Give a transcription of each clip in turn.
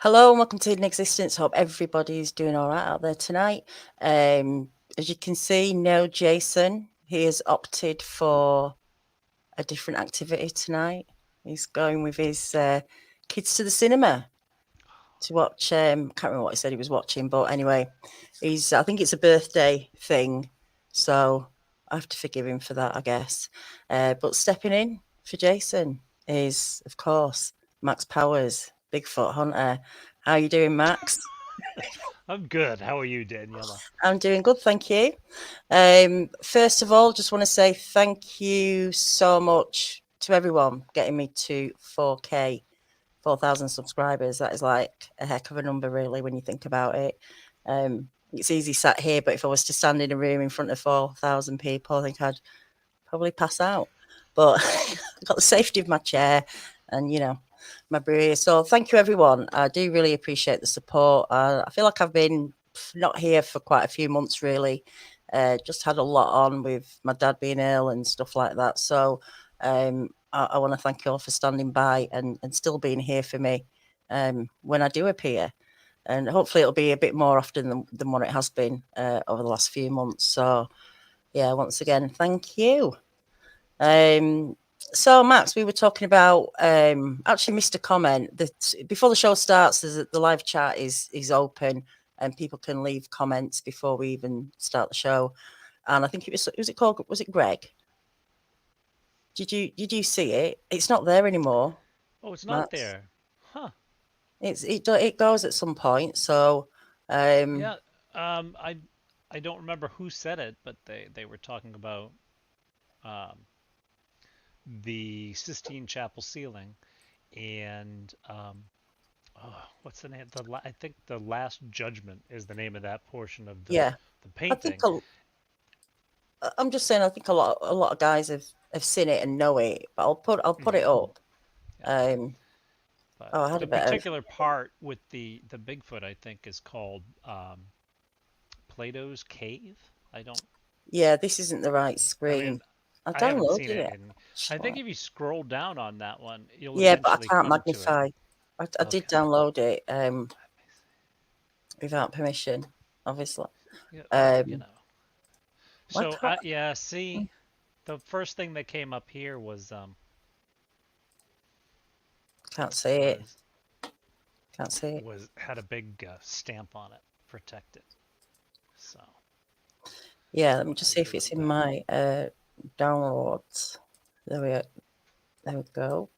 Hello and welcome to Hidden Existence. Hope everybody's doing all right out there tonight. As you can see, no Jason. He has opted for a different activity tonight. He's going with his kids to the cinema to watch. Can't remember what he said he was watching, but anyway, I think it's a birthday thing, so I have to forgive him for that, I guess. But stepping in for Jason is, of course, Max Powers, Bigfoot Hunter. How are you doing, Max? I'm good. How are you, Daniela? I'm doing good, thank you. First of all, just want to say thank you so much to everyone getting me to 4K, 4,000 subscribers. That is like a heck of a number, really, when you think about it. It's easy sat here, but if I was to stand in a room in front of 4,000 people, I think I'd probably pass out. But I've got the safety of my chair and, my brew. So thank you, everyone. I do really appreciate the support. I feel like I've been not here for quite a few months, really. Just had a lot on with my dad being ill and stuff like that. So I want to thank you all for standing by and still being here for me when I do appear. And hopefully it'll be a bit more often than what it has been over the last few months. So, yeah, once again, thank you. So, Max, we were talking about. Actually, missed a comment that before the show starts, the live chat is open and people can leave comments before we even start the show. And I think was it called, was it Greg? Did you see it? It's not there anymore, Oh, it's not Max. there. Huh. It goes at some point. So, um, Yeah. I don't remember who said it, but they were talking about um, the Sistine Chapel ceiling and what's the name? I think the Last Judgment is the name of that portion of yeah, the I think painting. I'm just saying. I think a lot of guys have seen it and know it. But I'll put it Yeah. up. Yeah. Um, But oh, I had a the bit of. particular part with the Bigfoot, I think, is called Plato's Cave. I don't. Yeah, this isn't the right I screen. mean, I I haven't downloaded seen it, it. and I think if you scroll down on that one, you'll Yeah, but eventually I can't come to it. magnify. I did Okay. download it Let me without permission, obviously. see. Yeah, well, Um, why So, can't yeah, see, the first thing that came up here can't see it? was Can't see it. had a big stamp on it, protected. So Yeah, let me just I'll see leave if it it's at in that. my downloads. There we go.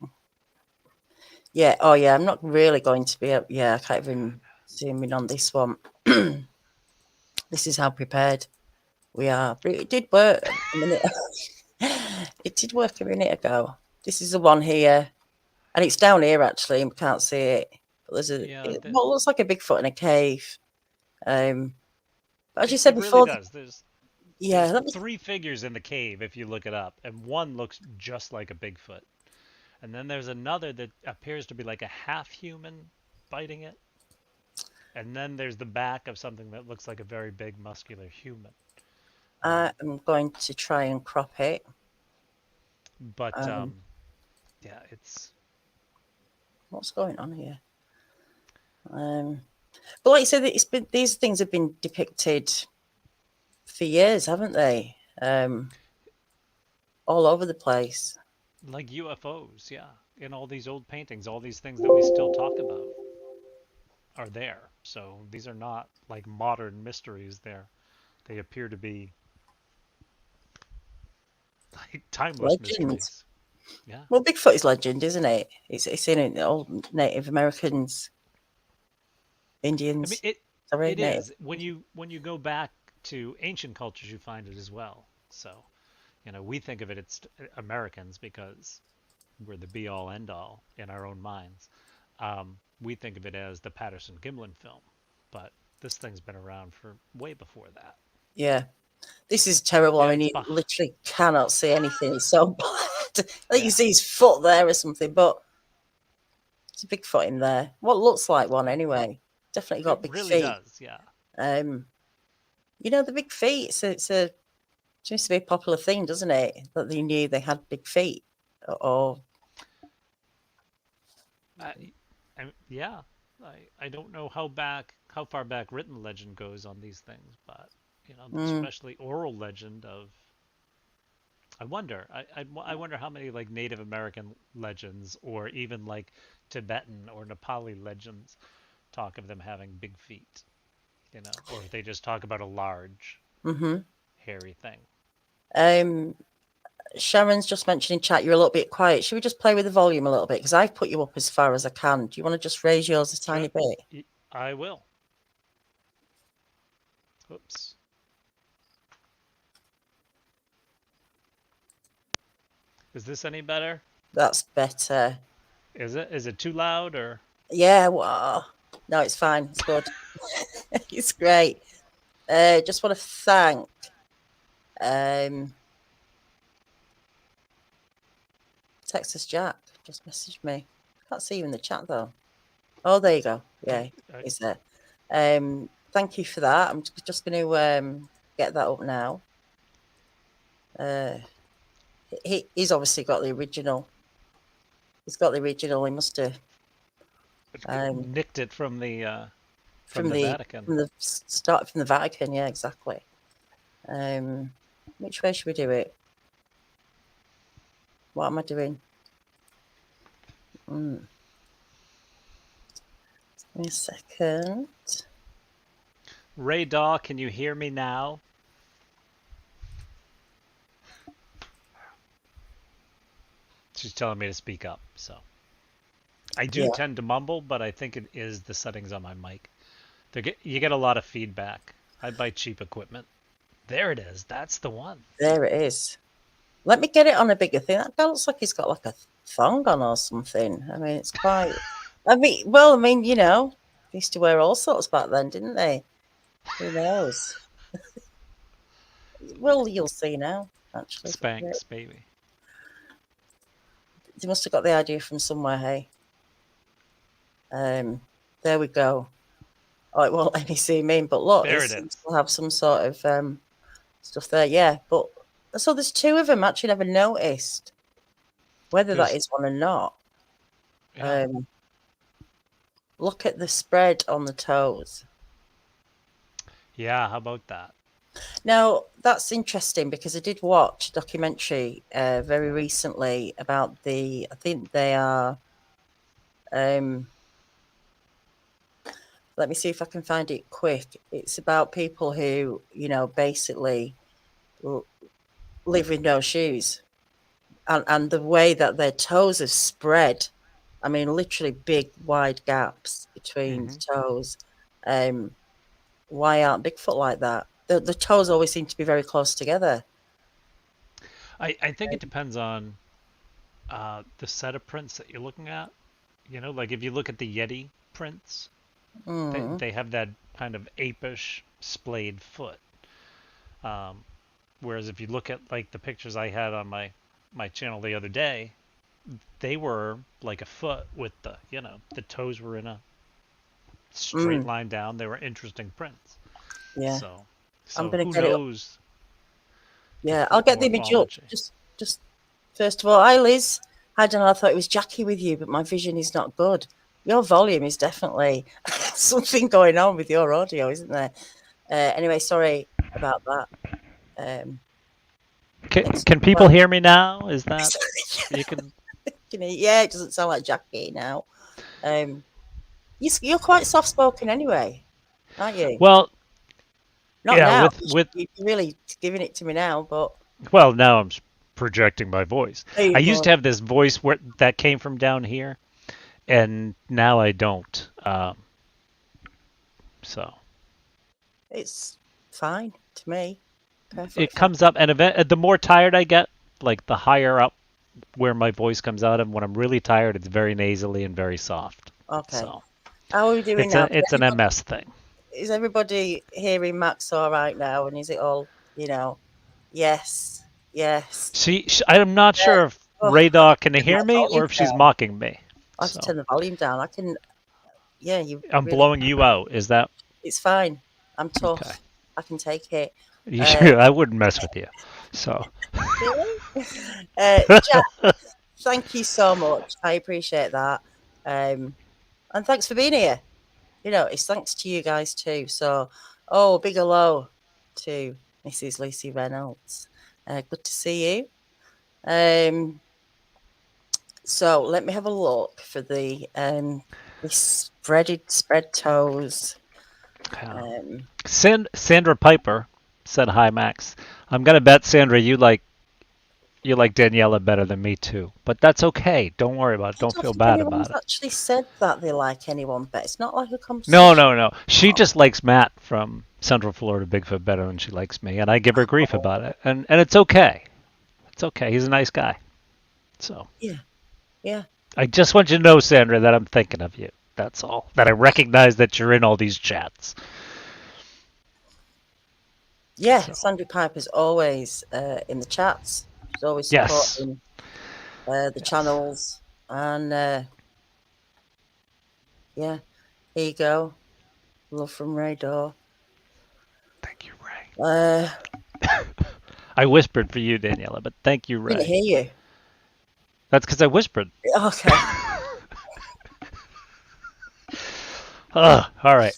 Yeah. Oh, yeah. I'm not really going to be. Yeah, I can't even zoom in on this one. This is how prepared we are. But it did work a minute. It did work a minute ago. This is the one here, and it's down here actually, and we can't see it. But Yeah, well, it looks like a Bigfoot in a cave. Um, but as you said it really before, does. yeah, There's let me. three figures in the cave if you look it up, and one looks just like a Bigfoot. And then there's another that appears to be like a half human biting it. And then there's the back of something that looks like a very big muscular human. I Um, am going to try and crop it. but Um, yeah, it's what's going on here? Um, but like you said, these things have been depicted for years, haven't they? All over the place. like UFOs, yeah. In all these old paintings, all these things that we still talk about are there. So these are not like modern mysteries. They appear to be like timeless Legend. mysteries. Yeah. Well, Bigfoot is legend, isn't it? It's in it. All Native Americans, I mean Indians. Sorry, it Native. is when you go back to ancient cultures you find it as well. So, we think of it it's Americans because we're the be all end all in our own minds. We think of it as the Patterson Gimlin film, but this thing's been around for way before that. Yeah. This is terrible. Yeah, I mean, it's you bah. literally cannot see anything. It's so bad. I think you Yeah, see his foot there or something, but it's a big foot in there. What looks like one it, anyway. Definitely it got big really feet. does. Yeah, Um, the big feet. It seems to be a popular thing, doesn't it? That they knew they had big feet. Or I, yeah. I don't know how far back written legend goes on these things, but Mm, especially oral legend of. I wonder. I wonder how many like Native American legends or even like Tibetan or Nepali legends talk of them having big feet, or if they just talk about a large, mm-hmm. hairy thing. Um, Sharon's just mentioned in chat you're a little bit quiet. Should we just play with the volume a little bit? Because I've put you up as far as I can. Do you want to just raise yours a Sure, tiny bit? I will. Oops. Is this any better? That's better. Is it? Is it too loud or? Yeah, well, no, it's fine. It's good. It's great. Just want to thank um, Texas Jack. Just messaged me. Can't see you in the chat though. Oh, there you go. Yeah, he's there. Thank you for that. I'm just going to get that up now. He's obviously got the original. He's got the original. He must have Nicked it from the from Vatican. the start from the Vatican. Yeah, exactly. Which way should we do it? What am I doing? Give me a second. Ray Daw, can you hear me now? She's telling me to speak up, so. I do tend to mumble, but I think it is the settings on my mic. You get a lot of feedback. I buy cheap equipment. There it is. That's the one. There it is. Let me get it on a bigger thing. That guy looks like he's got like a thong on or something. I mean, it's quite. I mean, they used to wear all sorts back then, didn't they? Who knows? Well, you'll see now. Actually, Spanx, baby. They must have got the idea from somewhere. Hey. There we go. Oh, it won't let me zoom in, but look, there it seems to have some sort of stuff there. Yeah, but so there's two of them. Actually, never noticed whether that is one or not. Yeah. Look at the spread on the toes. Yeah, how about that? Now that's interesting because I did watch a documentary very recently about I think they are. Let me see if I can find it quick. It's about people who, basically live with no shoes. And the way that their toes have spread, I mean, literally big, wide gaps between the toes. Why aren't Bigfoot like that? The toes always seem to be very close together. I think it depends on the set of prints that you're looking at. Like if you look at the Yeti prints, they have that kind of apish splayed foot. Whereas if you look at like the pictures I had on my channel the other day, they were like a foot with the toes were in a straight line down. They were interesting prints. Yeah. So I'm gonna who get knows? Yeah, I'll get the image up. Just first of all, hi Liz. I don't know. I thought it was Jackie with you, but my vision is not good. Your volume is definitely something going on with your audio, isn't there? Anyway, sorry about that. Can people hear me now? Is that you can? Yeah, it doesn't sound like Jackie now. You're quite soft spoken anyway, aren't you? Well, not yeah, now. with You're really giving it to me now, but well, now I'm projecting my voice. I used go. to have this voice that came from down here, and now I don't. So It's fine to me. Perfectly it fine. comes up, and the more tired I get, like the higher up where my voice comes out, and when I'm really tired, it's very nasally and very soft. Okay. So how are we doing now? It's an MS thing. Is everybody hearing Max all right now? And is it all, yes, yes. I'm not sure if Radar can hear me or if she's mocking me. I have to turn the volume down. I can, yeah, I'm blowing you out. Is that? It's fine. I'm tough. Okay. I can take it. I wouldn't mess with you. So. Really? Jack, thank you so much. I appreciate that. And thanks for being here. It's thanks to you guys too. So, big hello to Mrs. Lucy Reynolds. Good to see you. So let me have a look for the spread toes. Sandra Piper said hi, Max. I'm gonna bet, Sandra, you like Daniela better than me too, but that's okay. Don't worry about it. I Don't don't feel think bad anyone's about it. actually said that they like anyone, but it's not like a No, competition. no, no. She just likes Matt from Central Florida Bigfoot better than she likes me, and I give her grief about it, and it's okay. It's okay. He's a nice guy. So Yeah, yeah, I just want you to know, Sandra, that I'm thinking of you. That's all. That I recognize that you're in all these chats. yeah. So Sandra Piper's always in the chats. She's always yes, supporting the yes. channels, and yeah, here you go. Love from Radar. Thank you, Ray. Uh, I whispered for you, Daniela, but thank you, didn't Ray. hear you. That's because I whispered. Okay. Ugh, all right.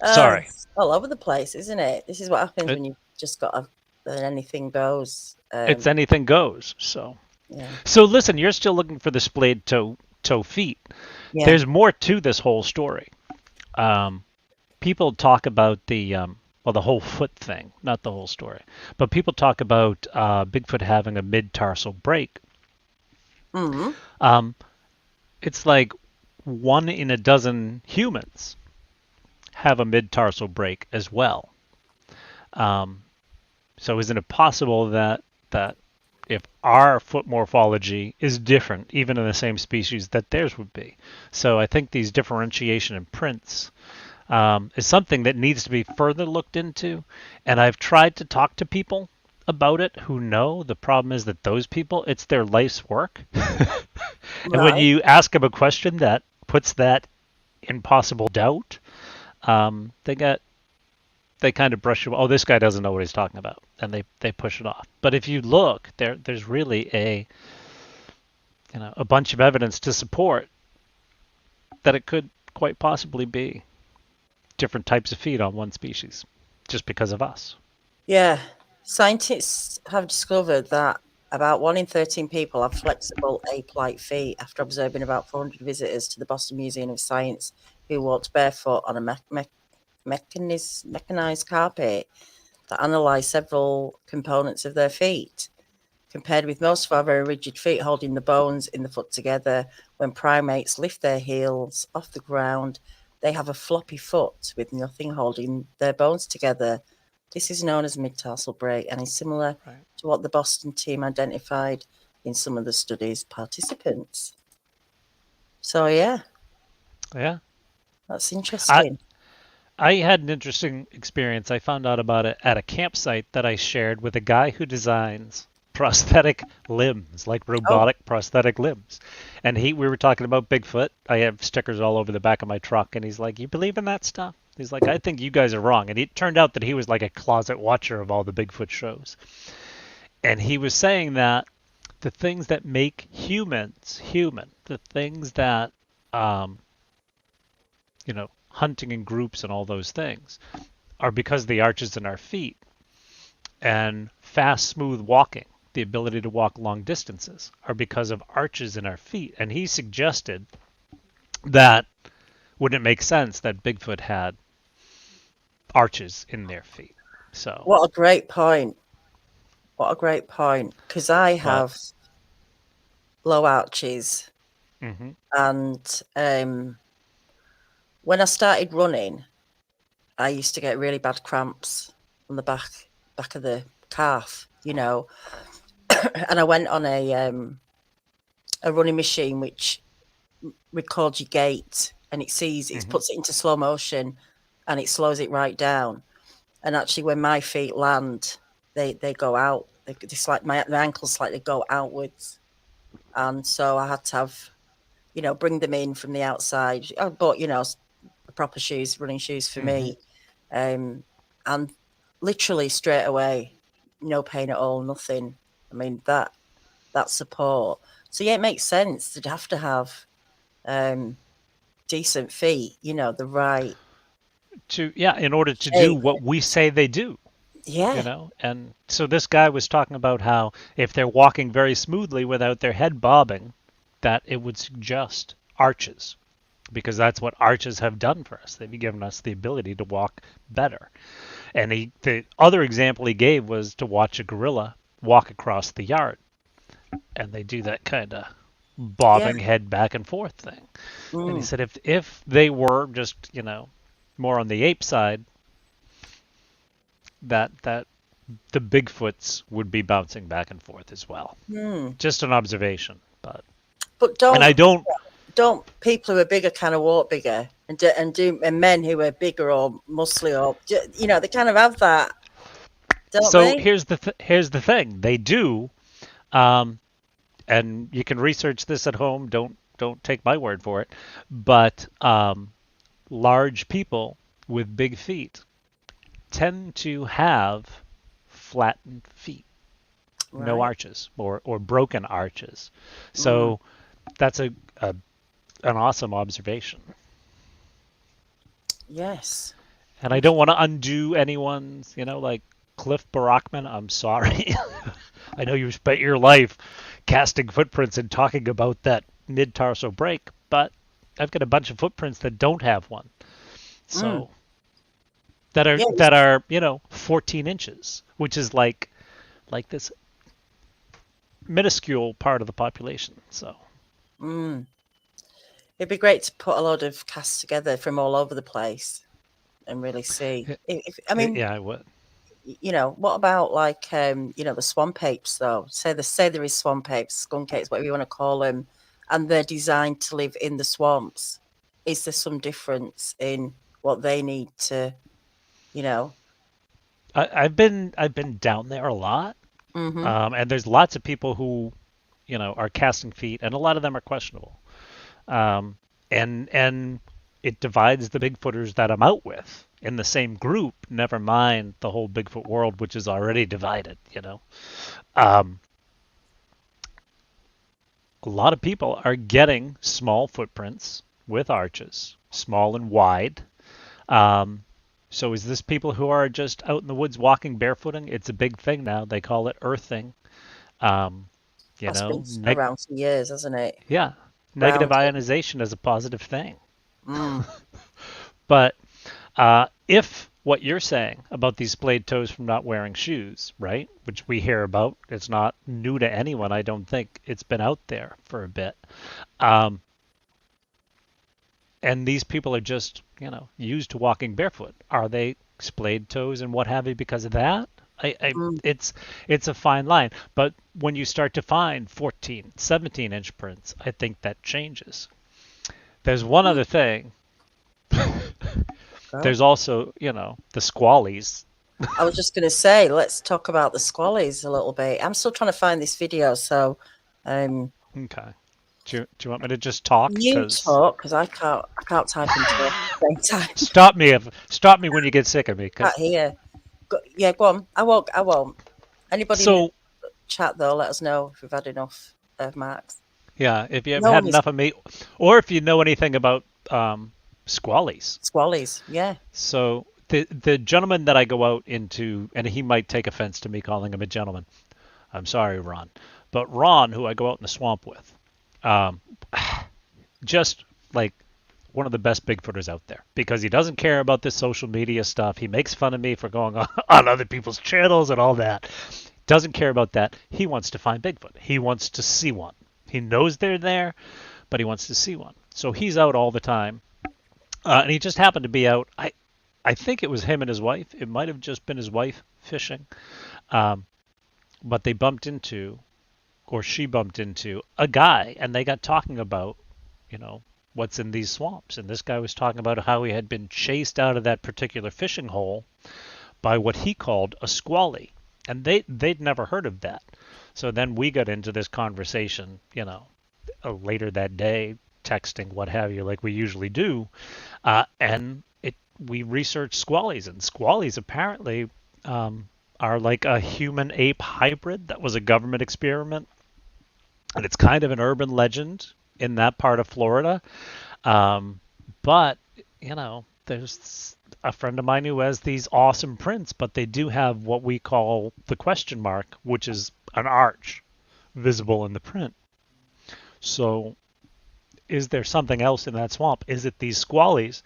Sorry. It's all over the place, isn't it? This is what happens It, when you just got anything goes. it's anything goes. So Yeah, listen, you're still looking for the splayed toe feet. yeah. There's more to this whole story. Um, People talk about the whole foot thing, not the whole story, but people talk about Bigfoot having a mid-tarsal break. Mm-hmm. Um, it's like 1 in a dozen humans have a mid-tarsal break as well. Um, so isn't it possible that if our foot morphology is different, even in the same species, that theirs would be? So I think these differentiation in prints is something that needs to be further looked into. And I've tried to talk to people about it who know. The problem is that those people, it's their life's work. And when Right. you ask them a question that puts that in possible doubt, they kind of brush you. Oh, this guy doesn't know what he's talking about, and they push it off. But if you look, there's really a bunch of evidence to support that it could quite possibly be different types of feet on one species, just because of us. Yeah. Scientists have discovered that about 1 in 13 people have flexible ape-like feet after observing about 400 visitors to the Boston Museum of Science who walked barefoot on a mechanized carpet that analysed several components of their feet. Compared with most of our very rigid feet holding the bones in the foot together, when primates lift their heels off the ground, they have a floppy foot with nothing holding their bones together. This is known as mid-tarsal break and is similar Right. to what the Boston team identified in some of the study's participants. So, yeah, Yeah. that's I interesting. I had an interesting experience. I found out about it at a campsite that I shared with a guy who designs prosthetic limbs, like Oh, robotic prosthetic limbs. And we were talking about Bigfoot. I have stickers all over the back of my truck, and he's like, "You believe in that stuff?" He's like, "I think you guys are wrong." And it turned out that he was like a closet watcher of all the Bigfoot shows. And he was saying that the things that make humans human, the things that um, hunting in groups and all those things, are because of the arches in our feet and fast, smooth walking. The ability to walk long distances are because of arches in our feet. And he suggested that wouldn't it make sense that Bigfoot had arches in their feet? So, what a great point. What a great point. Because I but have low arches hmm and when I started running, I used to get really bad cramps on the back of the calf, and I went on a running machine which records your gait and it hmm puts it into slow motion and it slows it right down. And actually, when my feet land, they go out. It's like my ankles slightly go outwards, and so I had to have bring them in from the outside. I bought proper shoes, running shoes for hmm me. And literally straight away, no pain at all, nothing. I mean that support. So yeah, it makes sense. They'd have to have um, decent feet, you know, the right in order to do shape. what we say they do, Yeah, and so this guy was talking about how if they're walking very smoothly without their head bobbing, that it would suggest arches, because that's what arches have done for us. They've given us the ability to walk better. And the other example he gave was to watch a gorilla walk across the yard, and they do that kind of yeah. bobbing head back and forth thing. And he Mm, said if they were just more on the ape side, that the Bigfoots would be bouncing back and forth as well. mm. Just an observation, but But and I don't people who are bigger kind of walk bigger, and men who are bigger or muscly or you know, they kind of have that, don't so they? here's the thing. They do, um, and you can research this at home. Don't take my word for it. But large people with big feet tend to have flattened feet, no Right. arches or broken arches. Mm, So that's a an awesome observation. yes. And I don't want to undo anyone's, like Cliff Barackman. I'm sorry. I know you spent your life casting footprints and talking about that mid tarsal break, but I've got a bunch of footprints that don't have one. Mm, So that are yes. that are 14 inches, which is like this minuscule part of the population. So Mm. It'd be great to put a lot of casts together from all over the place and really see. I mean, yeah, I would. you know, what about like you know, the swamp apes though? Say there is swamp apes, skunk apes, whatever you want to call them, and they're designed to live in the swamps. Is there some difference in what they need to, you know? I've been down there a lot, Mm-hmm. and there's lots of people who are casting feet, and a lot of them are questionable. Um, and it divides the Bigfooters that I'm out with in the same group. Never mind the whole Bigfoot world, which is already divided. Um, a lot of people are getting small footprints with arches, small and wide. Um, so is this people who are just out in the woods walking barefooting? It's a big thing now. They call it earthing. Um, That's been neg- around for years, hasn't it? yeah, negative Grounding. ionization is a positive thing. Mm. But if what you're saying about these splayed toes from not wearing shoes, right, which we hear about, it's not new to anyone. I don't think it's been out there for a bit. Um, and these people are just, used to walking barefoot. Are they splayed toes and what have you because of that? Mm. It's a fine line. But when you start to find 14, 17-inch prints, I think that changes. There's one Mm. other thing. Go. There's also, the squallies. I was just going to say, let's talk about the squallies a little bit. I'm still trying to find this video, so um, Okay. Do you want me to just talk? you Because talk because I can't type and talk at the same time. stop me when you get sick of me. Can't hear. Yeah, go on. I won't. Anybody in the So chat though, let us know if we've had enough of Mark's. yeah, if you haven't No had one is enough of me, or if you know anything about squallies. squallies. Yeah. So the gentleman that I go out into, and he might take offense to me calling him a gentleman. I'm sorry, Ron, but Ron, who I go out in the swamp with, um, just like one of the best Bigfooters out there because he doesn't care about this social media stuff. He makes fun of me for going on other people's channels and all that. Doesn't care about that. He wants to find Bigfoot. He wants to see one. He knows they're there, but he wants to see one. So he's out all the time. And he just happened to be out. I think it was him and his wife. It might have just been his wife fishing. Um, but they bumped into, or she bumped into, a guy, and they got talking about, what's in these swamps. And this guy was talking about how he had been chased out of that particular fishing hole by what he called a squally. And they'd never heard of that. So then we got into this conversation, later that day, texting, what have you, like we usually do. And we researched squallies, and squallies apparently are like a human ape hybrid that was a government experiment. And it's kind of an urban legend in that part of Florida. Um, But, there's a friend of mine who has these awesome prints, but they do have what we call the question mark, which is an arch visible in the print. So is there something else in that swamp? Is it these squallies?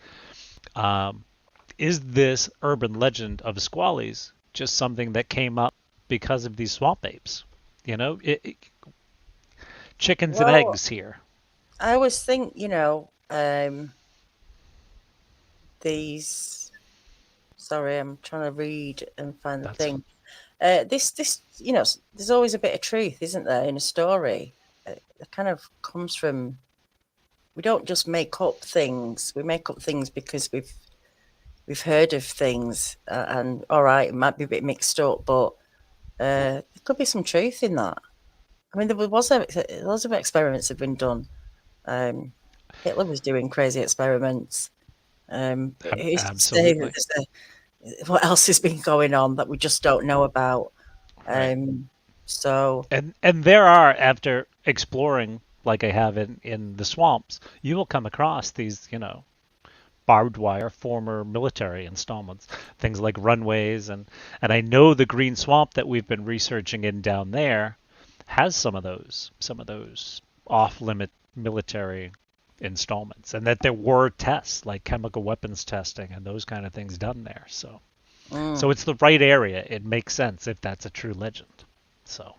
Is this urban legend of squallies just something that came up because of these swamp apes? Chickens and Well, eggs here. I always think, these. Sorry, I'm trying to read and find the That's thing. This, there's always a bit of truth, isn't there, in a story? It kind of comes from. We don't just make up things. We make up things because we've heard of things, and all right, it might be a bit mixed up, but there could be some truth in that. I mean, there was lots of experiments have been done. Hitler was doing crazy experiments. Who's to say that absolutely what else has been going on that we just don't know about? right. So And there are, after exploring like I have in the swamps, you will come across these, barbed wire former military installments, things like runways, and I know the green swamp that we've been researching in down there has some of those off limit military installments, and that there were tests like chemical weapons testing and those kind of things done there. So it's the right area. It makes sense if that's a true legend. So,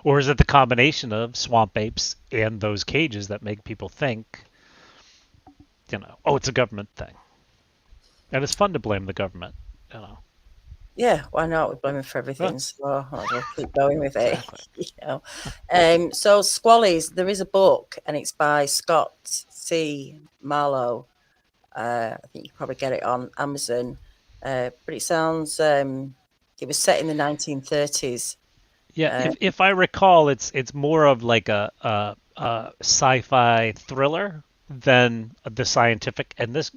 or is it the combination of swamp apes and those cages that make people think, oh, it's a government thing? And it's fun to blame the government, you know. yeah, why not? We blame him for Yeah, everything, so I'll keep going with it. exactly. So Squallies, there is a book, and it's by Scott C. Marlowe. I think you probably get it on Amazon, but it sounds it was set in the 1930s. Yeah, Uh, if I recall, it's more of like a sci-fi thriller than the scientific. And this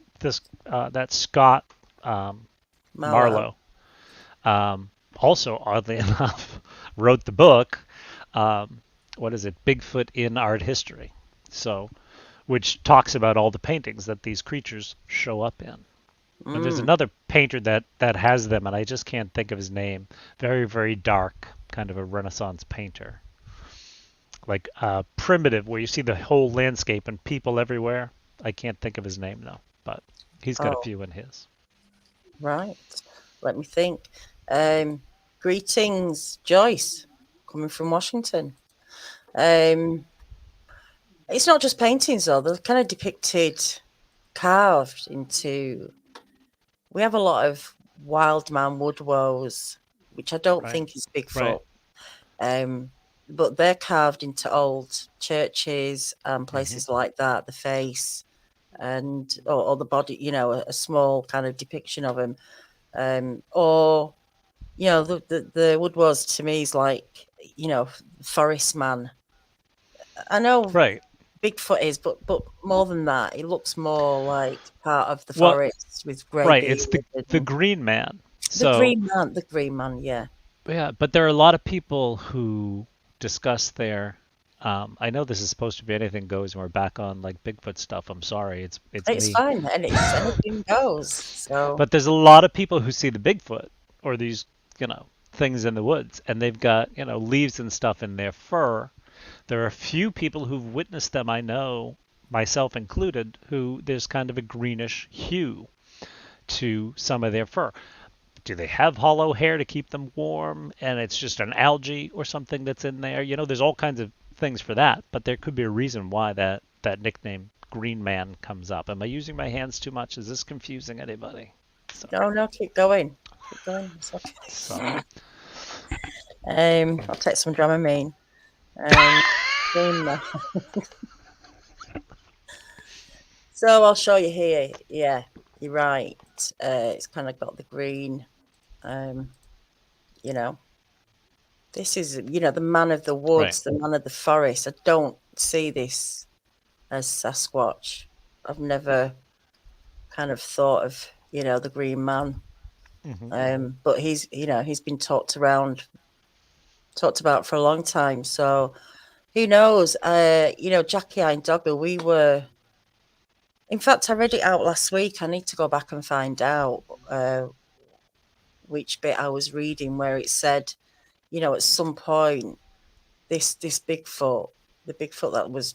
that Scott Marlowe. Marlowe also, oddly enough, wrote the book. What is it? Bigfoot in Art History. So, which talks about all the paintings that these creatures show up in. And there's Mm, another painter that has them, and I just can't think of his name. Very, very dark, kind of a Renaissance painter. Like primitive, where you see the whole landscape and people everywhere. I can't think of his name though, but he's got a oh, few in his. right. Let me think. Um, Greetings, Joyce, coming from Washington. Um, it's not just paintings though; they're kind of depicted, carved into. We have a lot of wild man woodwoes, which I don't Right, think is right. Bigfoot. Um, but they're carved into old churches and Hmm. places like that. The face and or the body, a small kind of depiction of him. Or the woodwoes to me is like forest man. I know Right. Bigfoot is, but more than that, he looks more like part of the Well, forest with grey right. beard It's the and Green Man. So The Green Man, yeah. yeah, but there are a lot of people who discuss their. I know this is supposed to be anything goes, and we're back on like Bigfoot stuff. I'm sorry, it's It's me. fine, and it's anything goes. So, But there's a lot of people who see the Bigfoot or these, things in the woods, and they've got, leaves and stuff in their fur. There are a few people who've witnessed them, I know, myself included, who there's kind of a greenish hue to some of their fur. Do they have hollow hair to keep them warm and it's just an algae or something that's in there? There's all kinds of things for that, but there could be a reason why that nickname Green Man comes up. Am I using my hands too much? Is this confusing anybody? So, no, keep going. Keep going. It's so okay. I'll take some Dramamine. Green Man. So I'll show you here. Yeah, you're right. It's kind of got the green. Um, you know, this is the man of the right. woods, the man of the forest. I don't see this as Sasquatch. I've never kind of thought of the Green Man. Hmm. But he's been talked about for a long time. So who knows? Jackie and Dogger, we were In fact, I read it out last week. I need to go back and find out which bit I was reading where it said, at some point, this Bigfoot, the Bigfoot that was,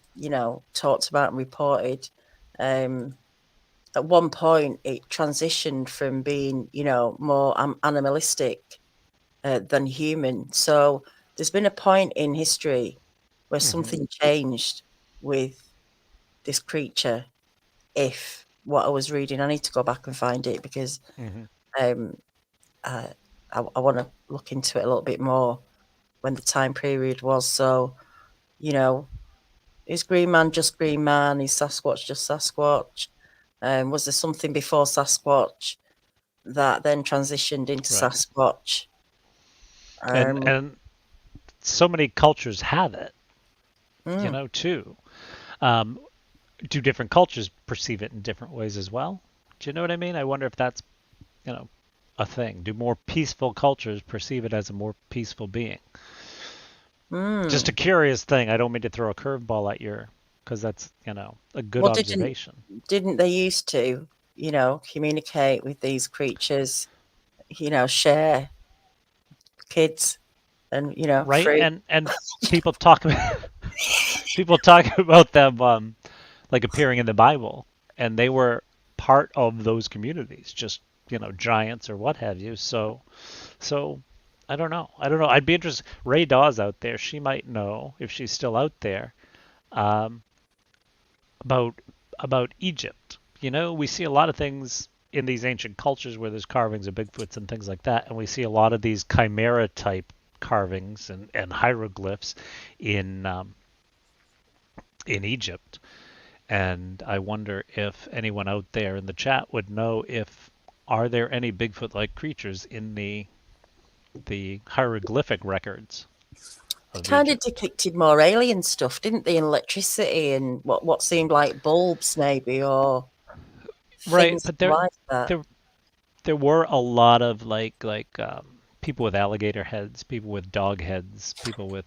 talked about and reported, um, at one point it transitioned from being, more animalistic than human. So there's been a point in history where Hmm. something changed with this creature. If what I was reading, I need to go back and find it because Hmm. um, I, I want to look into it a little bit more when the time period was. So, you know, is Green Man just Green Man? Is Sasquatch just Sasquatch? Was there something before Sasquatch that then transitioned into Right. Sasquatch? And Um, and so many cultures have it, mm, too. Um, do different cultures perceive it in different ways as well? Do you know what I mean? I wonder if that's, you know, a thing. Do more peaceful cultures perceive it as a more peaceful being? Just a mm. curious thing. I don't mean to throw a curveball at your, because that's, a good Well, didn't observation. didn't they used to, communicate with these creatures, share kids and Right? fruit? And people talk about people talk about them like appearing in the Bible, and they were part of those communities, just giants or what have you. So I don't know. I don't know. I'd be interested. Ray Dawes out there. She might know if she's still out there um, about Egypt. We see a lot of things in these ancient cultures where there's carvings of Bigfoots and things like that, and we see a lot of these chimera type carvings and hieroglyphs in Egypt. And I wonder if anyone out there in the chat would know if are there any Bigfoot-like creatures in the hieroglyphic records They of kind of Egypt. depicted more alien stuff, didn't they? And electricity and what seemed like bulbs, maybe, or Right, things but like that. there there were a lot of people with alligator heads, people with dog heads, people with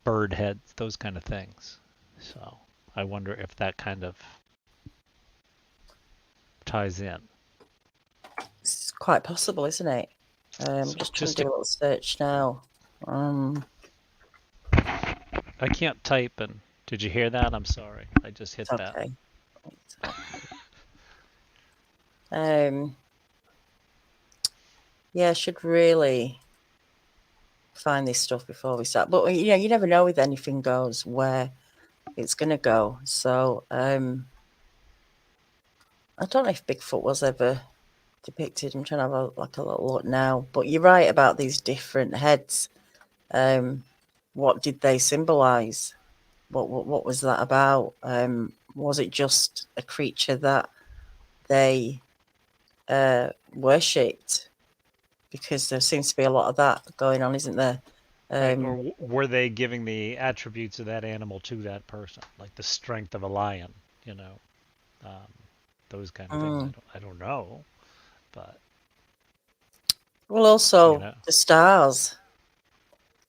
bird heads, those kind of things. So I wonder if that kind of ties in. It's quite possible, isn't it? So Just trying just to do a little search now. I can't type and did you hear that? I'm sorry. I just hit It's that. okay. It's okay. Um, yeah, I should really find this stuff before we start. But you never know with anything goes where it's going to go. So I don't know if Bigfoot was ever depicted. I'm trying to have a little look now. But you're right about these different heads. What did they symbolize? What was that about? Was it just a creature that they worshipped? Because there seems to be a lot of that going on, isn't there? Right. Um, Or were they giving the attributes of that animal to that person, like the strength of a lion, you know, um, those kind of things. mm. I don't know, but Well, you also know. the stars,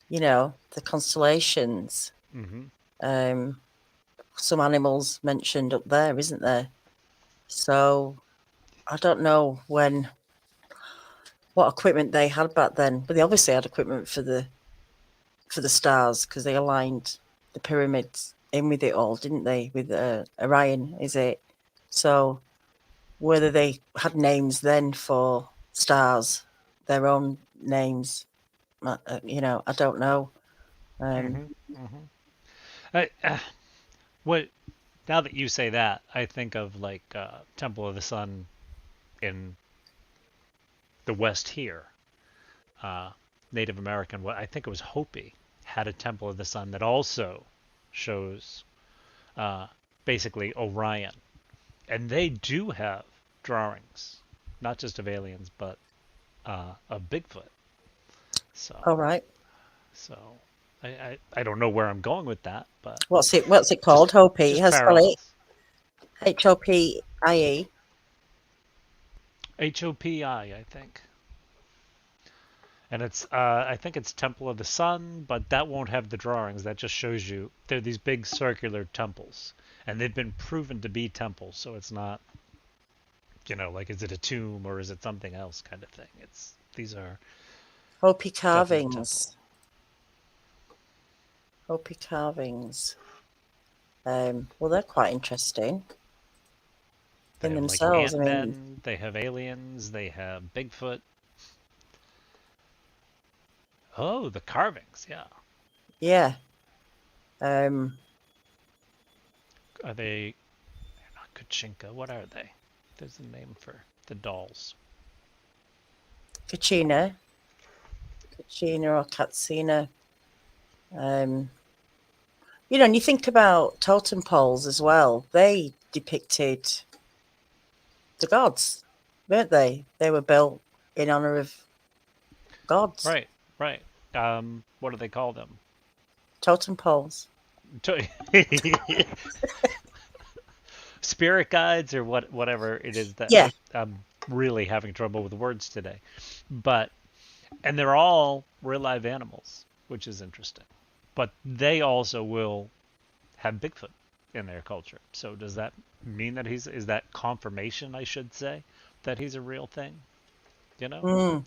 the constellations. Hmm. Um, some animals mentioned up there, isn't there? So I don't know what equipment they had back then, but they obviously had equipment for the stars because they aligned the pyramids in with it all, didn't they? With Orion, is it? So whether they had names then for stars, their own names, I don't know. Um, Hmm. Hmm. I, what now that you say that, I think of Temple of the Sun in the West here. Uh, Native American, what I think it was Hopi, had a Temple of the Sun that also shows uh, basically Orion, and they do have drawings, not just of aliens, but of Bigfoot. So, all right. so I don't know where I'm going with that, but What's it just called? Hopi. just Has spell it parallels. Hopie. HOPI, I think. And it's I think it's Temple of the Sun, but that won't have the drawings. That just shows you they're these big circular temples, and they've been proven to be temples. So it's not, like, is it a tomb or is it something else kind of thing. These are Hopi definite temple. carvings. Hopi carvings. Well, they're quite interesting They in have like themselves. I mean, ant-men, they have aliens, they have Bigfoot. Oh, the carvings, yeah. yeah. Um, Are they not Kachinka? What are they? There's a name for the dolls. Kachina or Katsina. And you think about totem poles as well. They depicted the gods, weren't they? They were built in honor of gods. Right, right. What do they call them? Totem poles. Spirit guides or whatever it is that Yeah. I'm really having trouble with words today. But and they're all real live animals, which is interesting. But they also will have Bigfoot in their culture. So does that mean that is that confirmation, I should say, that he's a real thing? Mm,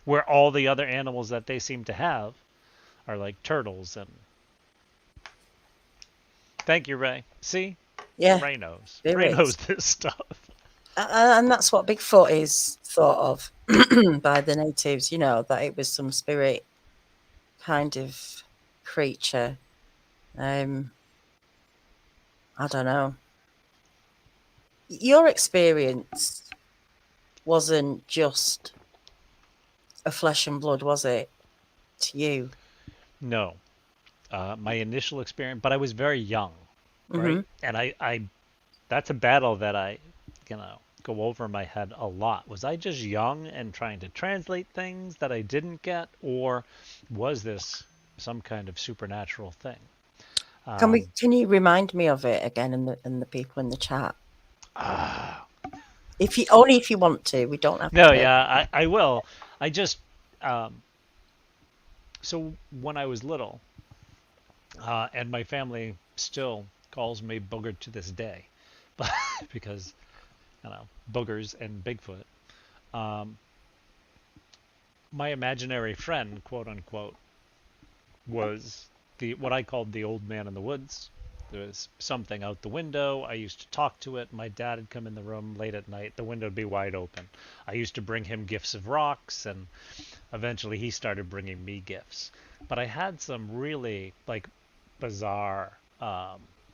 Where all the other animals that they seem to have are like turtles and thank you, Ray. See? yeah. Ray knows. Ray knows Spirits. this stuff. And that's what Bigfoot is thought of by the natives, that it was some spirit kind of creature. I don't know. Your experience wasn't just a flesh and blood, was it, to you? No. My initial experience, but I was very young, right? Hmm. And that's a battle that I, go over in my head a lot. Was I just young and trying to translate things that I didn't get, or was this some kind of supernatural thing? Can you remind me of it again, and the people in the chat? If you only if you want to, we don't have No, to. yeah, I will. I just, so when I was little, and my family still calls me Booger to this day, but because boogers and Bigfoot. My imaginary friend, quote unquote, was the what I called the old man in the woods. There was something out the window. I used to talk to it. My dad would come in the room late at night. The window would be wide open. I used to bring him gifts of rocks, and eventually he started bringing me gifts. But I had some really like bizarre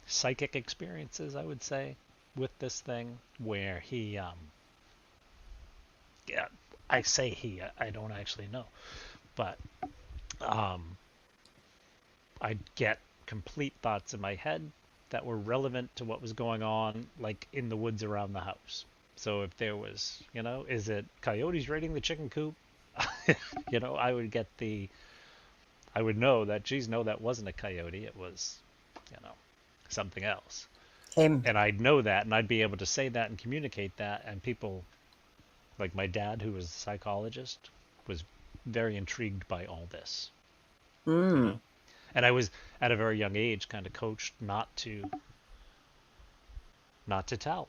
psychic experiences, I would say, with this thing where he, yeah, I say he, I don't actually know, but um, I'd get complete thoughts in my head that were relevant to what was going on, like in the woods around the house. So if there was, is it coyotes raiding the chicken coop? I would get I would know that, geez, no, that wasn't a coyote. It was, you know, something else. Him. And I'd know that, and I'd be able to say that and communicate that. And people, like my dad, who was a psychologist, was very intrigued by all this, you Mm. know. And I was at a very young age kind of coached not to tell.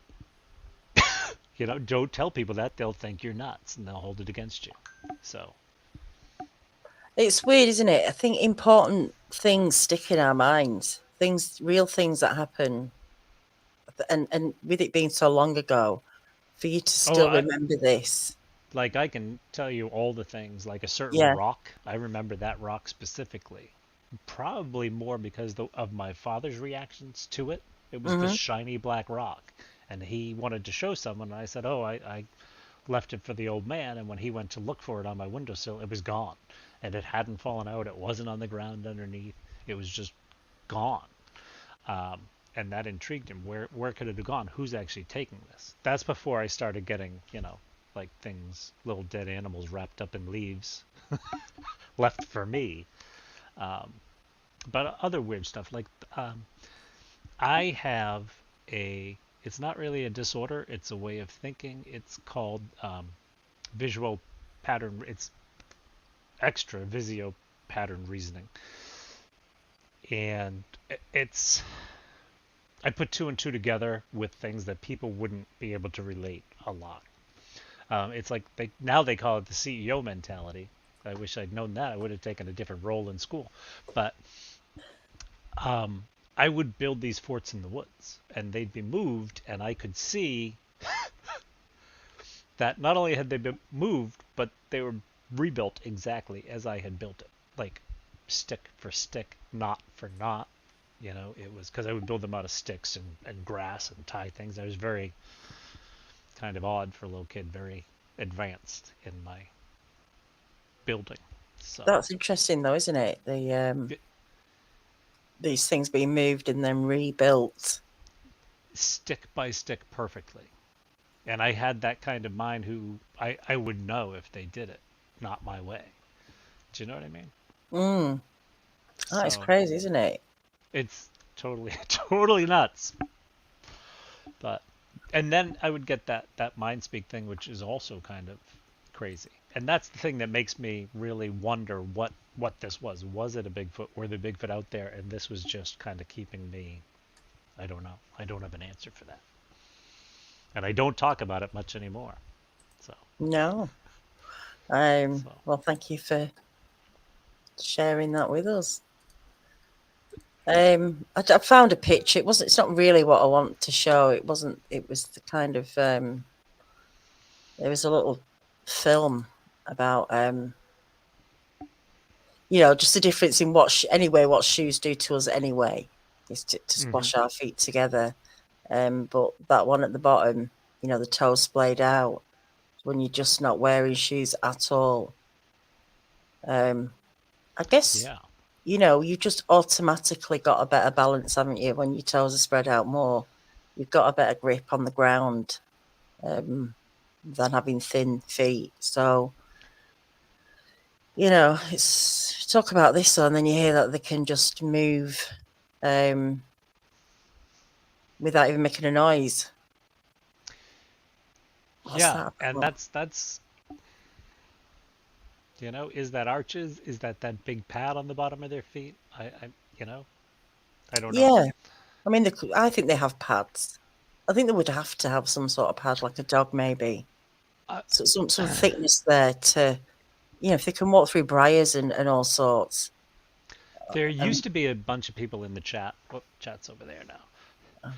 Don't tell people that, they'll think you're nuts and they'll hold it against you. So It's weird, isn't it? I think important things stick in our minds. Real things that happen, and with it being so long ago, for you to oh, still remember this. like I can tell you all the things, like a certain Yeah. rock. I remember that rock specifically, probably more because of my father's reactions to it. It was this Hmm. shiny black rock, and he wanted to show someone. And I said, "Oh, I left it for the old man." And when he went to look for it on my windowsill, it was gone, and it hadn't fallen out. It wasn't on the ground underneath. It was just gone. And that intrigued him. Where could it have gone? Who's actually taking this? That's before I started getting, like things, little dead animals wrapped up in leaves, left for me. But other weird stuff, like I have it's not really a disorder, it's a way of thinking. It's called visual pattern, it's extra visio pattern reasoning. And it's I put two and two together with things that people wouldn't be able to relate a lot. It's like they call it the CEO mentality. I wish I'd known that. I would have taken a different role in school. But I would build these forts in the woods, and they'd be moved, and I could see that not only had they been moved, but they were rebuilt exactly as I had built it, like stick for stick, knot for knot. It was because I would build them out of sticks and grass and tie things. I was very kind of odd for a little kid, very advanced in my building. So That's interesting, though, isn't it? These things being moved and then rebuilt. stick by stick perfectly. And I had that kind of mind who I would know if they did it, not my way. Do you know what I mean? Mm, that is So crazy, isn't it? it's totally, totally nuts. But, and then I would get that mind speak thing, which is also kind of crazy. And that's the thing that makes me really wonder what this was. Was it a Bigfoot? Were there Bigfoot out there? And this was just kind of keeping me. I don't know. I don't have an answer for that, and I don't talk about it much anymore. So, No. so Well, thank you for sharing that with us. I found a picture. It's not really what I want to show. It wasn't. It was the kind of. There was a little film about just the difference in what shoes do to us anyway, is to hmm squash our feet together. But that one at the bottom, the toes splayed out when you're just not wearing shoes at all. I guess, yeah, you've just automatically got a better balance, haven't you? When your toes are spread out more, you've got a better grip on the ground than having thin feet. So, it's talk about this, and then you hear that they can just move um, without even making a noise. What's yeah, that and about? that's is that arches? Is that big pad on the bottom of their feet? You know, I don't know. Yeah, I mean, I think they have pads. I think they would have to have some sort of pad, like a dog, maybe. Uh, So some thickness there to, if they can walk through briars and all sorts. there used Um, to be a bunch of people in the chat. Oh, chat's over there now. uh,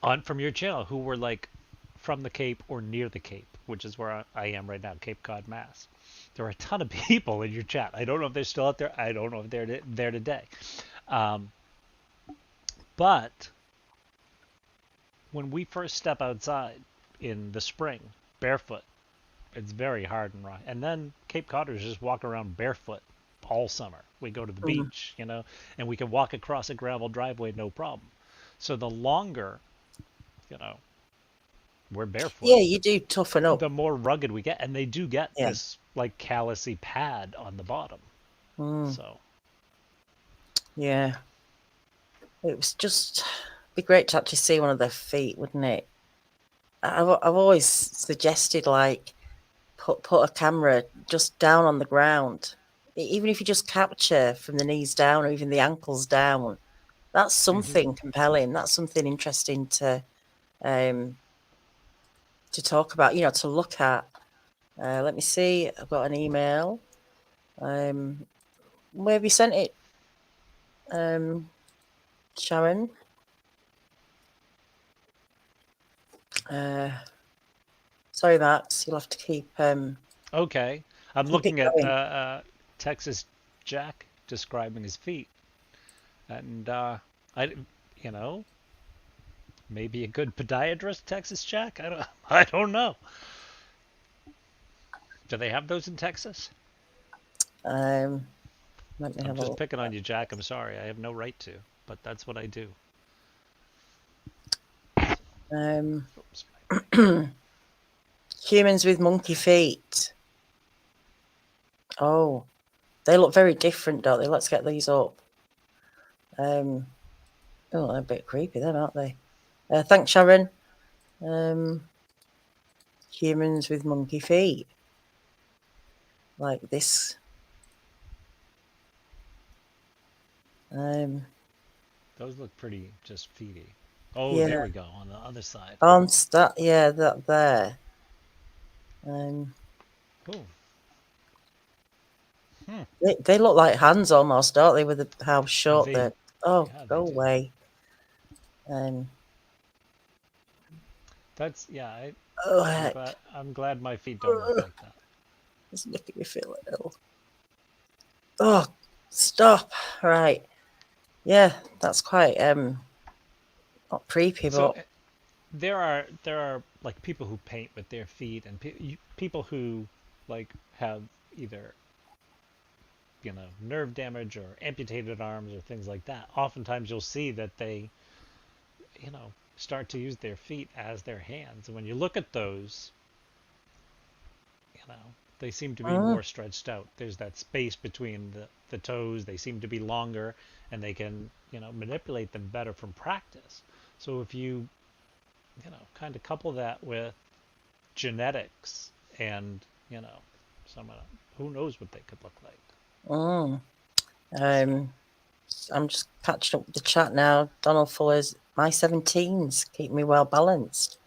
On from your channel who were like from the Cape or near the Cape, which is where I am right now, Cape Cod, Mass. There are a ton of people in your chat. I don't know if they're still out there. I don't know if they're there today. Um, but when we first step outside in the spring, barefoot, it's very hard and raw. And then Cape Codders just walk around barefoot all summer. We go to the mm. beach, and we can walk across a gravel driveway no problem. So the longer, you know, we're barefoot, Yeah, you do toughen up. the more rugged we get, and they do get Yeah. this like callousy pad on the bottom. Mm, So yeah. It was just be great to actually see one of their feet, wouldn't it? I've always suggested like put a camera just down on the ground, even if you just capture from the knees down or even the ankles down. That's hmm something compelling. That's something interesting um, to talk about. To look at. Let me see. I've got an email. Um, where have you sent it, um, Sharon? Uh, sorry, Max. You'll have to keep okay, I'm keep it looking at going. Texas Jack describing his feet, and I, you know, maybe a good podiatrist, Texas Jack. I don't, I don't know. Do they have those in Texas? Um, let me I'm have a just look. picking on you, Jack. I'm sorry. I have no right to, but that's what I do. Um, Oops. humans with monkey feet. Oh, they look very different, don't they? Let's get these up. Oh, they're a bit creepy, then, aren't they? Thanks, Sharon. Um, humans with monkey feet, like this. Um, Those look pretty just feety. Oh, Yeah, there we go on the other side. on that. Yeah, that there. Um, Oh, hmm. they look like hands almost, don't they? With how short They, they're. Oh, yeah, go they do. away. Um, That's yeah. oh I'm glad. heck, I'm glad my feet don't look like that. it's making me feel ill. Oh, stop. Right. Yeah, that's quite not creepy, So but there are like people who paint with their feet, and people who like have either nerve damage or amputated arms or things like that. Oftentimes you'll see that they start to use their feet as their hands, and when you look at those, you know they seem to be mm, more stretched out. There's that space between the toes. They seem to be longer, and they can manipulate them better from practice. So if you kind of couple that with genetics and some who knows what they could look like. mm. So Um, I'm just catching up with the chat now. Donald Fuller's my 17s keep me well balanced.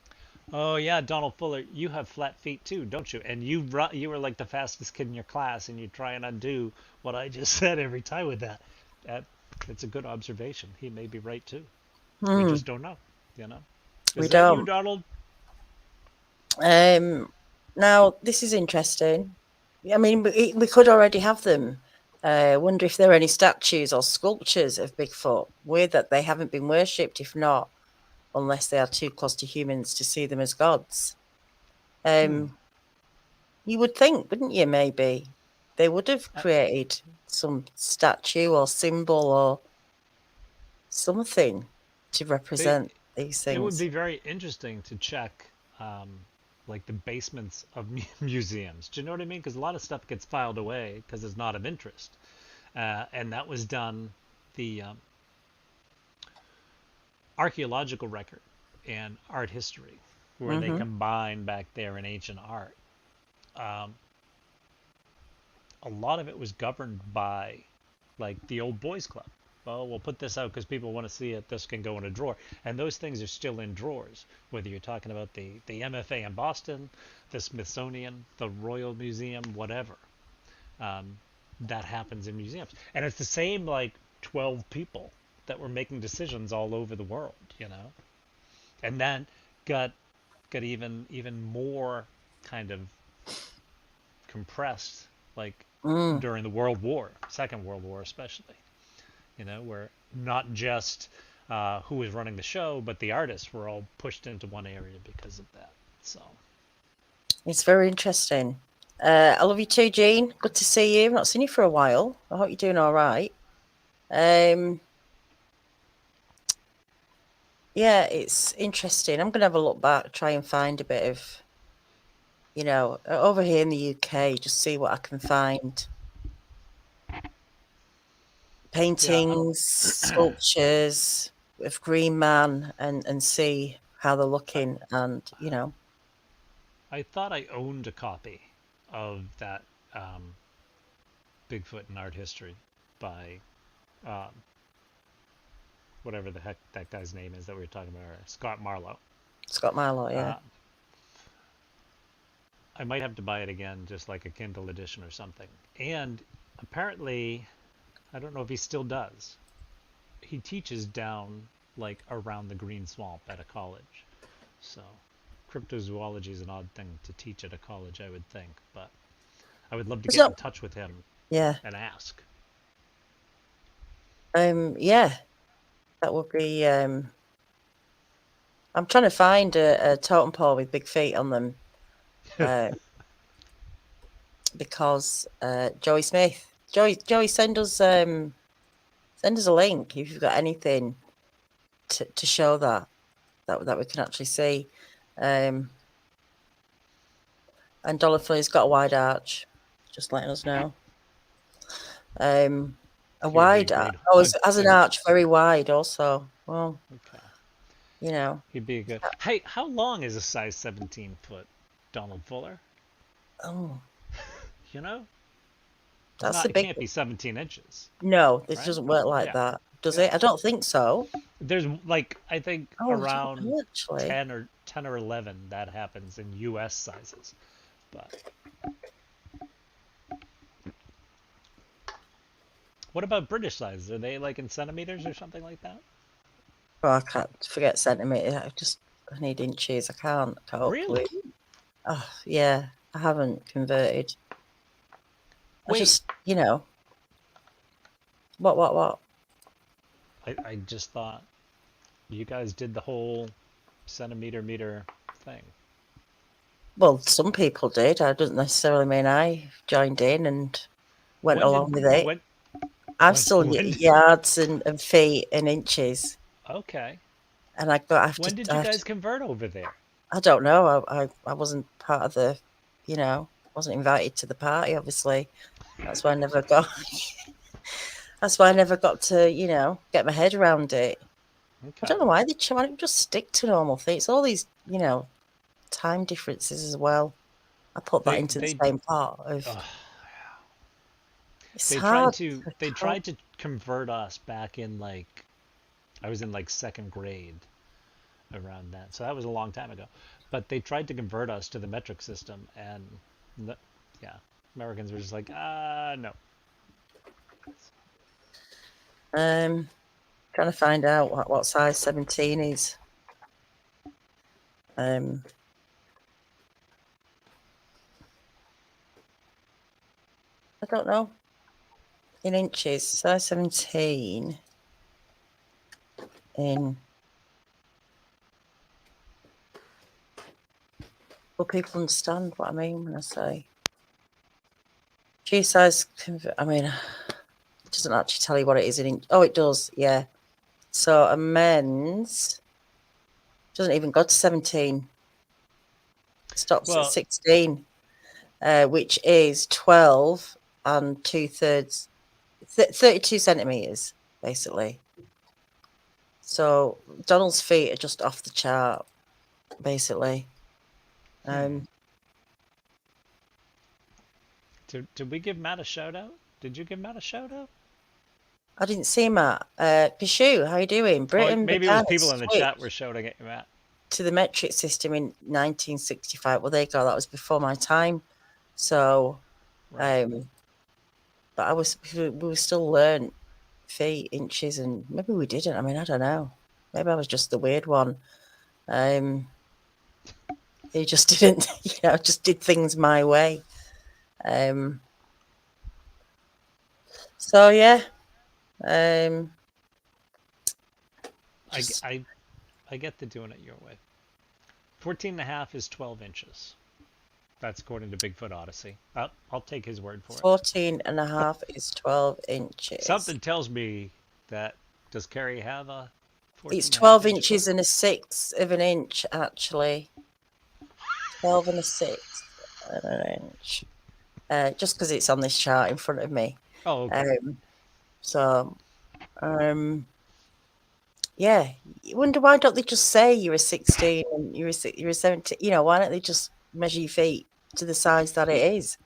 oh yeah, Donald Fuller, you have flat feet too, don't you? And you were like the fastest kid in your class, and you try and undo what I just said every time with that. That it's a good observation. He may be right too. We Hmm, just don't know. You know, we is that you, don't. Donald? Now this is interesting. I mean, we could already have them. Wonder if there are any statues or sculptures of Bigfoot. Weird that they haven't been worshipped. If not, unless they are too close to humans to see them as gods. Hmm. You would think, wouldn't you? Maybe they would have Uh, created some statue or symbol or something to they represent these It would things. be very interesting to check, um, like the basements of museums. Do you know what I mean? Because a lot of stuff gets filed away because it's not of interest, and that was done. The archaeological record and art history, where they Mm-hmm. combine back there in ancient art. Um, a lot of it was governed by, like, the old boys club. Oh, we'll put this out because people want to see it. This can go in a drawer, and those things are still in drawers. Whether you're talking about the MFA in Boston, the Smithsonian, the Royal Museum, whatever, um, that happens in museums, and it's the same like 12 people that were making decisions all over the world, and then got even more kind of compressed, like Mm. during the World War, Second World War especially. Where not just who was running the show, but the artists were all pushed into one area because of that. So, It's very interesting. I love you too, Jean. Good to see you. I've not seen you for a while. I hope you're doing all right. Um, yeah, it's interesting. I'm going to have a look back, try and find a bit of, over here in the UK, just see what I can find. yeah, Paintings, sculptures of Green Man and see how they're I, looking. And, I thought I owned a copy of that um, Bigfoot in Art History by um, whatever the heck that guy's name is that we were talking about, Scott Marlowe. Scott Marlowe, yeah. Uh, I might have to buy it again, just like a Kindle edition or something. And apparently, I don't know if he still does. He teaches down like around the Green Swamp at a college. So cryptozoology is an odd thing to teach at a college, I would think, but I would love to It's get in not, touch with him yeah. and ask. Yeah, that would be, I'm trying to find a totem pole with big feet on them. Uh, because Joey Smith, Joey, send us a link if you've got anything to show that we can actually see. And Dollar Flea's got a wide arch, just letting us know. A He would be a wide great. oh, as an arch very wide also. Well, Okay. you know, He'd be a good. Hey, how long is a size 17 foot Donald Fuller? oh, You know, it's that's not. the It big can't be 17 inches, no. This right? doesn't work like Yeah. that, does Yeah. it? I don't think so. There's like I think Oh, I don't around know, actually. 10 or 11 that happens in US sizes. But what about British sizes? Are they like in centimeters or something like that? Well, I can't forget centimetre. I need inches. I can't cope Really? with. Oh, yeah. I haven't converted. I Wait, just, what? I just thought you guys did the whole centimeter meter thing. Well, some people did. I doesn't necessarily mean I joined in and went When along did with it. when I'm when still when yards and feet and inches, okay. and I have to. When did I you have to. guys convert over there? I don't know. I wasn't part of the. Wasn't invited to the party. Obviously, that's why I never got. That's why I never got to get my head around it. I Okay. don't know why why don't you just stick to normal things. It's all these time differences as well. I put that They into the they same part of. uh, It's hard to they cope. tried to convert us back in like I was in like second grade around that. So that was a long time ago. But they tried to convert us to the metric system and the, yeah, Americans were just like, no. Trying to find out what size 17 is. Um, I don't know. In inches, size 17 in. Will people understand what I mean when I say G size? I mean, it doesn't actually tell you what it is in inch. Oh, it does. Yeah. So a men's doesn't even go to 17. It stops at Well, 16, which is 12 and 2/3, 32 centimeters, basically. So Donald's feet are just off the chart, basically. Um, did we give Matt a shout out? Did you give Matt a shout out? I didn't see Matt. Pishu, how you doing? Oh, Britain maybe it was began a people in the chat were switch shouting at you, Matt. to the metric system in 1965. Well, there you go. That was before my time. So, Right. um, but we were still learn feet, inches, and maybe we didn't. I mean, I don't know. Maybe I was just the weird one. Um, he just didn't, just did things my way. Um, so yeah, um, I, just I, I get to doing it your way. 14 and a half is 12 inches. That's according to Bigfoot Odyssey. I'll take his word for it. 14 and a half is 12 inches. Something tells me that does Carrie have a It's 14 and a half 12 inch foot? inches and a sixth of an inch, actually. 12 and a sixth of an inch. Just because it's on this chart in front of me. Oh, okay. So, yeah. You wonder why don't they just say you're a 16 and you're a 17? Why don't they just measure your feet to the size that it is?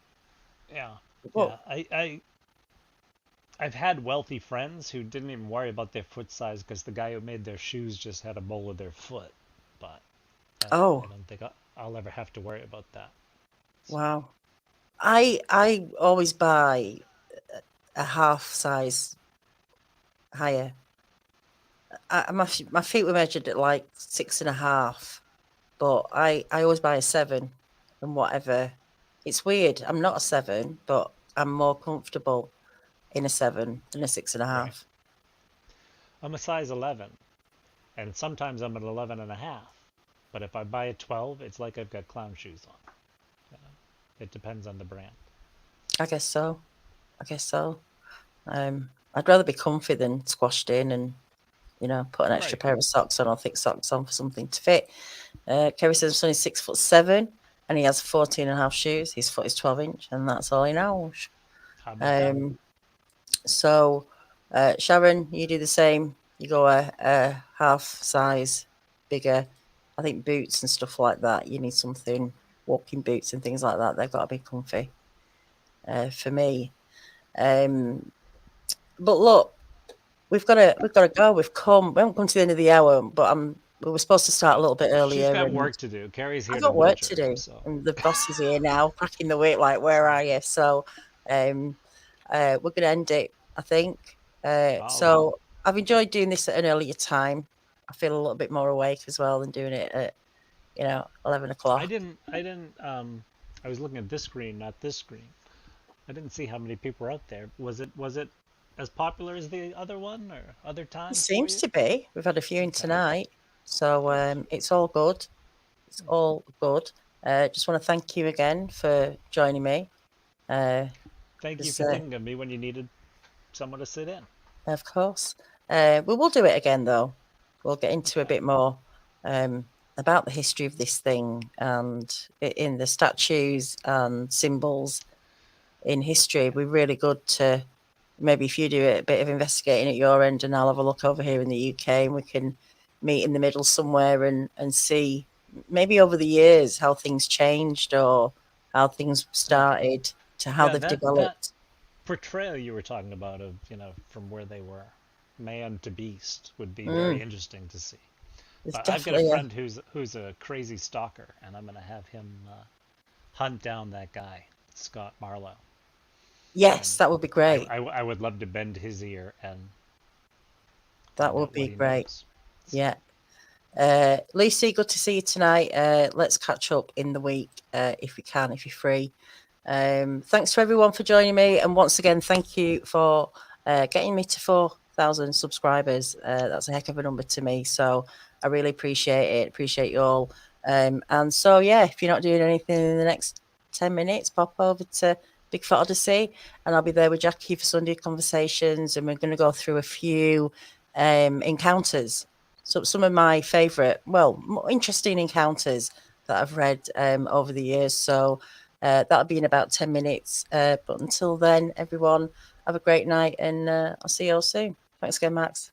Yeah, Well, yeah. I've had wealthy friends who didn't even worry about their foot size because the guy who made their shoes just had a mole of their foot. But I oh, don't think I'll ever have to worry about that. So, wow. I always buy a half size higher. My feet were measured at like 6.5, but I always buy a 7 and whatever. It's weird. I'm not a 7, but I'm more comfortable in a 7 than a six and a right. half. I'm a size 11, and sometimes I'm an 11 and a half. But if I buy a 12, it's like I've got clown shoes on. It depends on the brand. I guess so. I'd rather be comfy than squashed in and put an extra Right. pair of socks on or thick socks on for something to fit. Kerry says he's only 6'7" and he has 14 and a half shoes. His foot is 12 inch, and that's all he knows. How about that? Um, so, Sharon, you do the same. You go a half size bigger. I think boots and stuff like that. You need something, walking boots and things like that. They've got to be comfy. For me, but look, we've got to go. We haven't come to the end of the hour, but we were supposed to start a little bit She's earlier, got and work to do. Carrie's I've here to got work nudge to her. do. So, And the boss is here now, cracking the whip, like, where are you? So, um, we're going to end it, I think. all right. So I've enjoyed doing this at an earlier time. I feel a little bit more awake as well than doing it at 11 I o'clock. didn't. I didn't. I was looking at this screen, not this screen. I didn't see how many people were out there. Was it as popular as the other one or other It times for seems you? to be. We've had a few in Okay. tonight, so Good. it's all good. It's all good. Just want to thank you again for joining me. Uh, Thank you just, for thinking of me when you needed someone to sit in. of course, we will do it again though. We'll get into a Okay. bit more about the history of this thing and in the statues and symbols in history. It'd be really good to maybe if you do a bit of investigating at your end, and I'll have a look over here in the UK, and we can meet in the middle somewhere and see maybe over the years how things changed or how things Okay. started to how Yeah, they've that developed. portrayal you were talking about of from where they were, man to beast, would be very Mm, interesting to see. there's But I've got a definitely friend who's a crazy stalker, and I'm gonna have him hunt down that guy, Scott Marlowe, yes, and that would be great. I would love to bend his ear and That find would out what be he great. knows. So, Yeah. Lucy, good to see you tonight. Let's catch up in the week if we can, if you're free. Thanks to everyone for joining me. And once again, thank you for getting me to 4,000 subscribers. That's a heck of a number to me. So I really appreciate it. Appreciate you all. And so, yeah, if you're not doing anything in the next 10 minutes, pop over to BIGFOOT ODYSSEY and I'll be there with Jackie for Sunday Conversations. And we're going to go through a few encounters. So some of my favourite, well, more interesting encounters that I've read over the years. So that'll be in about 10 minutes. But until then, everyone, have a great night and I'll see you all soon. Thanks again, Max.